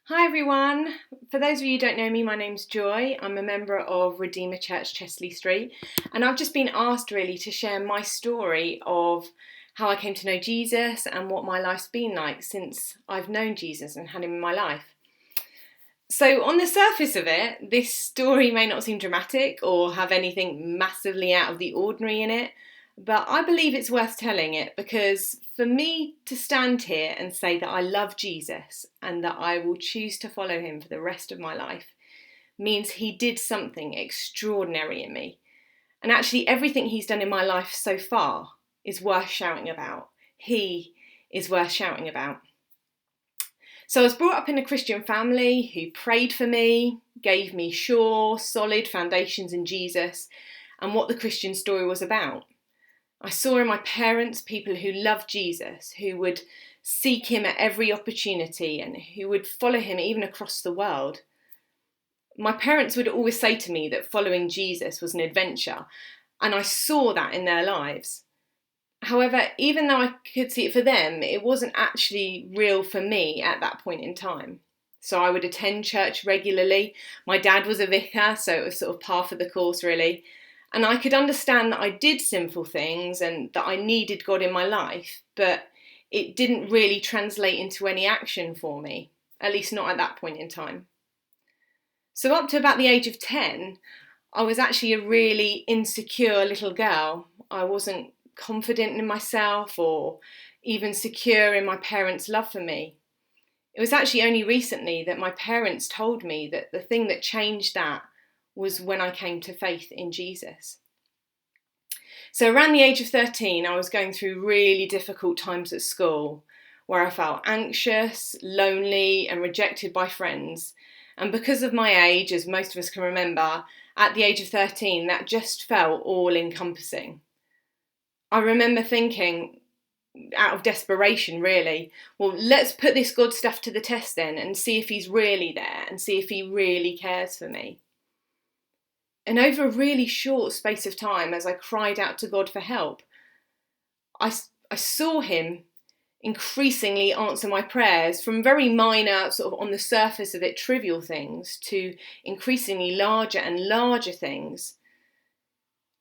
Hi everyone. For those of you who don't know me, my name's Joy. I'm a member of Redeemer Church Chesley Street, and I've just been asked really to share my story of how I came to know Jesus and what my life's been like since I've known Jesus and had him in my life. So on the surface of it, this story may not seem dramatic or have anything massively out of the ordinary in it, but I believe it's worth telling it because for me to stand here and say that I love Jesus and that I will choose to follow him for the rest of my life means he did something extraordinary in me. And actually, everything he's done in my life so far is worth shouting about. He is worth shouting about. So I was brought up in a Christian family who prayed for me, gave me sure, solid foundations in Jesus and what the Christian story was about. I saw in my parents people who loved Jesus, who would seek him at every opportunity and who would follow him even across the world. My parents would always say to me that following Jesus was an adventure, and I saw that in their lives. However, even though I could see it for them, it wasn't actually real for me at that point in time. So I would attend church regularly. My dad was a vicar, so it was sort of par for the course, really. And I could understand that I did sinful things and that I needed God in my life, but it didn't really translate into any action for me, at least not at that point in time. So up to about the age of 10, I was actually a really insecure little girl. I wasn't confident in myself or even secure in my parents' love for me. It was actually only recently that my parents told me that the thing that changed that was when I came to faith in Jesus. So around the age of 13, I was going through really difficult times at school where I felt anxious, lonely, and rejected by friends. And because of my age, as most of us can remember, at the age of 13, that just felt all encompassing. I remember thinking, out of desperation really, well, let's put this God stuff to the test then and see if he's really there and see if he really cares for me. And over a really short space of time, as I cried out to God for help, I saw him increasingly answer my prayers from very minor, sort of on the surface of it, trivial things to increasingly larger and larger things,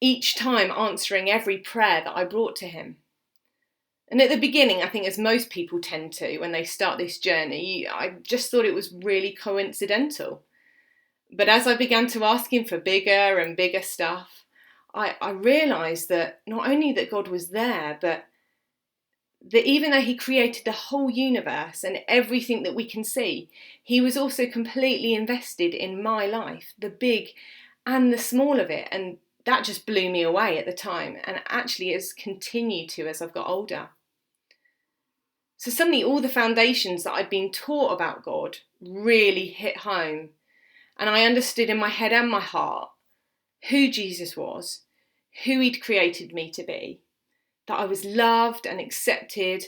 each time answering every prayer that I brought to him. And at the beginning, I think as most people tend to when they start this journey, I just thought it was really coincidental. But as I began to ask him for bigger and bigger stuff, I realised that not only that God was there, but that even though he created the whole universe and everything that we can see, he was also completely invested in my life, the big and the small of it. And that just blew me away at the time, and actually has continued to as I've got older. So suddenly all the foundations that I'd been taught about God really hit home. And I understood in my head and my heart who Jesus was, who he'd created me to be, that I was loved and accepted.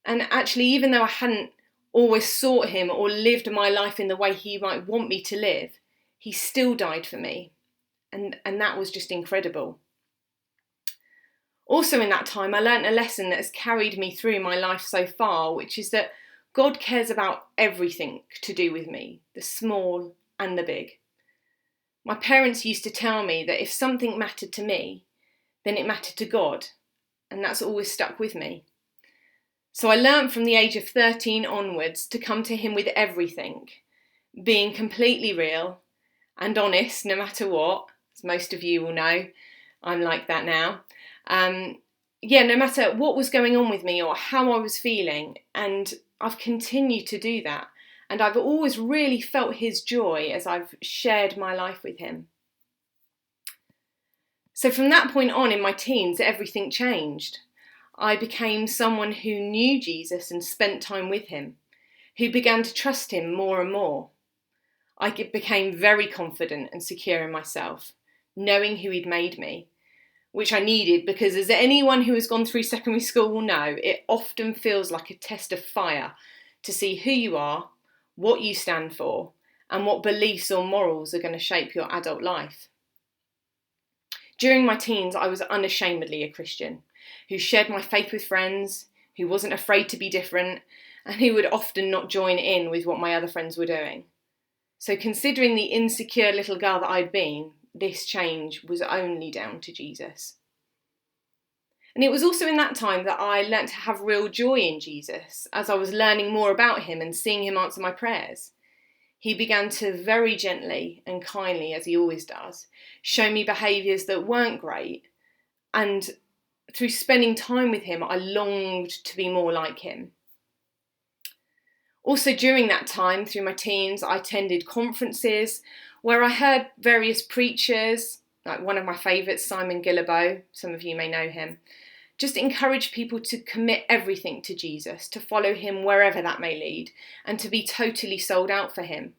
And actually, even though I hadn't always sought him or lived my life in the way he might want me to live, he still died for me. And that was just incredible. Also in that time, I learnt a lesson that has carried me through my life so far, which is that God cares about everything to do with me, the small and the big. My parents used to tell me that if something mattered to me, then it mattered to God, and that's always stuck with me. So I learnt from the age of 13 onwards to come to him with everything, being completely real and honest no matter what, as most of you will know, I'm like that now. No matter what was going on with me or how I was feeling, and I've continued to do that. And I've always really felt his joy as I've shared my life with him. So from that point on in my teens, everything changed. I became someone who knew Jesus and spent time with him, who began to trust him more and more. I became very confident and secure in myself, knowing who he'd made me, which I needed because, as anyone who has gone through secondary school will know, it often feels like a test of fire to see who you are, what you stand for, and what beliefs or morals are going to shape your adult life. During my teens, I was unashamedly a Christian, who shared my faith with friends, who wasn't afraid to be different, and who would often not join in with what my other friends were doing. So considering the insecure little girl that I'd been, this change was only down to Jesus. And it was also in that time that I learnt to have real joy in Jesus, as I was learning more about him and seeing him answer my prayers. He began to very gently and kindly, as he always does, show me behaviours that weren't great. And through spending time with him, I longed to be more like him. Also during that time, through my teens, I attended conferences where I heard various preachers, like one of my favourites, Simon Guillebeau, some of you may know him, just encourage people to commit everything to Jesus, to follow him wherever that may lead, and to be totally sold out for him,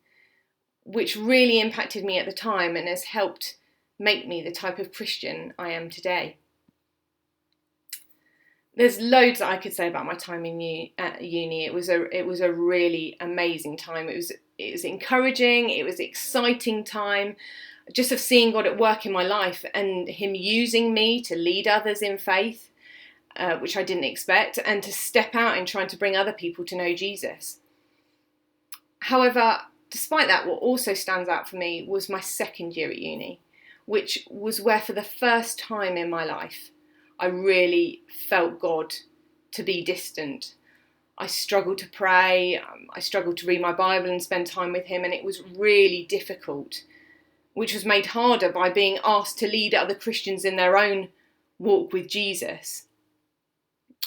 which really impacted me at the time and has helped make me the type of Christian I am today. There's loads that I could say about my time in at uni. It was a really amazing time. It was encouraging. It was exciting time, just of seeing God at work in my life and him using me to lead others in faith, which I didn't expect, and to step out in trying to bring other people to know Jesus. However, despite that, what also stands out for me was my second year at uni, which was where for the first time in my life, I really felt God to be distant. I struggled to pray, I struggled to read my Bible and spend time with him, and it was really difficult, which was made harder by being asked to lead other Christians in their own walk with Jesus.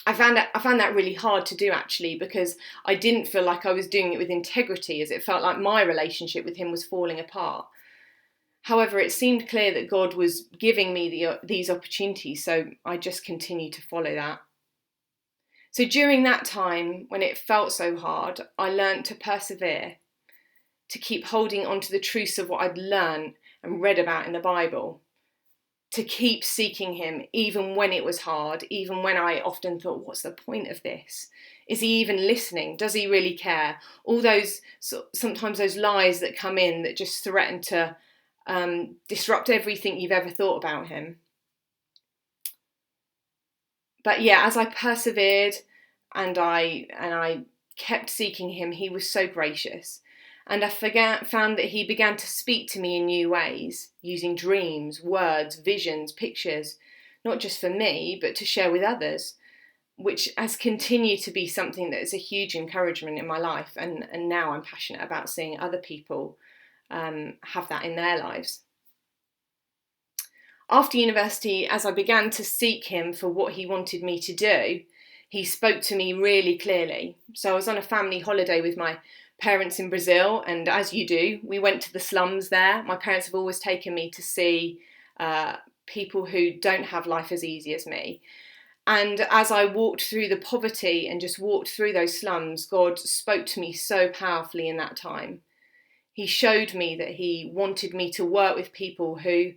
I found that really hard to do, actually, because I didn't feel like I was doing it with integrity, as it felt like my relationship with him was falling apart. However, it seemed clear that God was giving me these opportunities, so I just continued to follow that. So during that time, when it felt so hard, I learned to persevere, to keep holding on to the truths of what I'd learned and read about in the Bible, to keep seeking him even when it was hard, even when I often thought, what's the point of this? Is he even listening? Does he really care? All those, sometimes those lies that come in that just threaten to disrupt everything you've ever thought about him. But yeah, as I persevered and I kept seeking him, he was so gracious. And I found that he began to speak to me in new ways, using dreams, words, visions, pictures, not just for me, but to share with others, which has continued to be something that is a huge encouragement in my life. And now I'm passionate about seeing other people have that in their lives. After university, as I began to seek him for what he wanted me to do, he spoke to me really clearly. So I was on a family holiday with my parents in Brazil, and as you do, we went to the slums there. My parents have always taken me to see people who don't have life as easy as me. And as I walked through the poverty and just walked through those slums, God spoke to me so powerfully in that time. He showed me that he wanted me to work with people who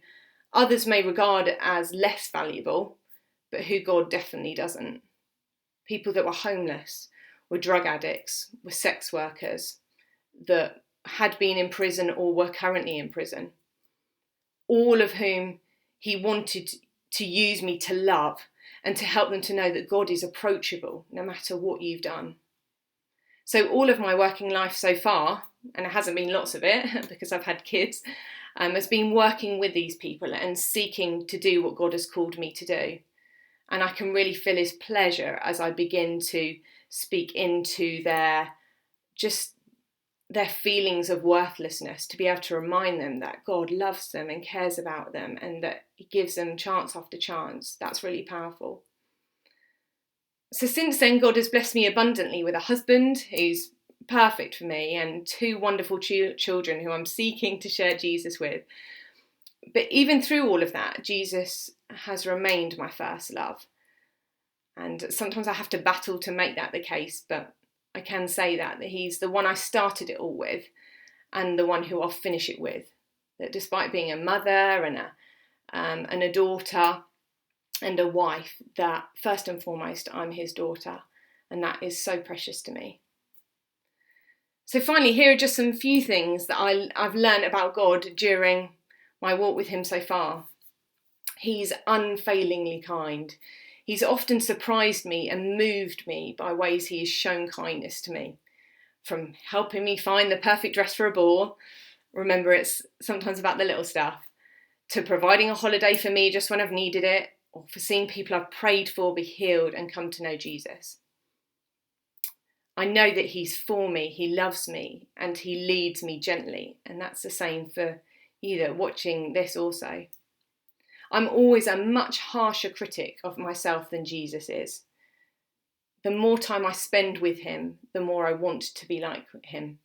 others may regard as less valuable, but who God definitely doesn't. People that were homeless, were drug addicts, were sex workers, that had been in prison or were currently in prison. All of whom he wanted to use me to love and to help them to know that God is approachable no matter what you've done. So all of my working life so far, and it hasn't been lots of it because I've had kids, has been working with these people and seeking to do what God has called me to do. And I can really feel his pleasure as I begin to speak into their feelings of worthlessness, to be able to remind them that God loves them and cares about them and that he gives them chance after chance. That's really powerful. So since then, God has blessed me abundantly with a husband who's perfect for me and two wonderful children who I'm seeking to share Jesus with. But even through all of that, Jesus has remained my first love. And sometimes I have to battle to make that the case, but I can say that he's the one I started it all with and the one who I'll finish it with. That despite being a mother and a daughter and a wife, that first and foremost, I'm his daughter. And that is so precious to me. So finally, here are just some few things that I've learned about God during my walk with him so far. He's unfailingly kind. He's often surprised me and moved me by ways he has shown kindness to me, from helping me find the perfect dress for a ball. Remember, it's sometimes about the little stuff, to providing a holiday for me just when I've needed it, or for seeing people I've prayed for be healed and come to know Jesus. I know that he's for me, he loves me, and he leads me gently. And that's the same for you that are watching this also. I'm always a much harsher critic of myself than Jesus is. The more time I spend with him, the more I want to be like him.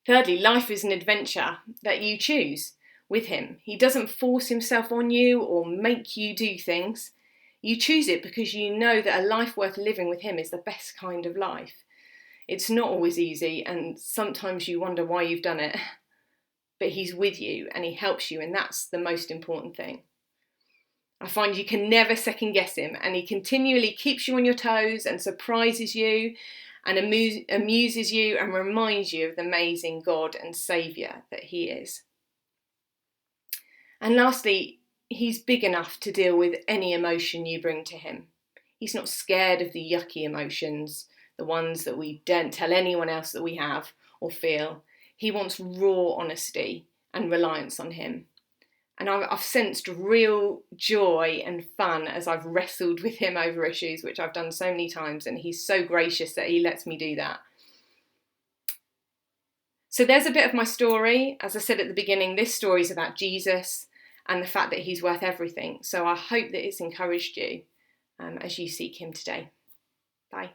Thirdly, life is an adventure that you choose with him. He doesn't force himself on you or make you do things. You choose it because you know that a life worth living with him is the best kind of life. It's not always easy, and sometimes you wonder why you've done it. But he's with you and he helps you, and that's the most important thing. I find you can never second guess him, and he continually keeps you on your toes and surprises you and amuses you and reminds you of the amazing God and Saviour that he is. And lastly, he's big enough to deal with any emotion you bring to him. He's not scared of the yucky emotions, the ones that we don't tell anyone else that we have or feel. He wants raw honesty and reliance on him. And I've sensed real joy and fun as I've wrestled with him over issues, which I've done so many times, and he's so gracious that he lets me do that. So there's a bit of my story. As I said at the beginning, this story is about Jesus and the fact that he's worth everything. So I hope that it's encouraged you as you seek him today. Bye.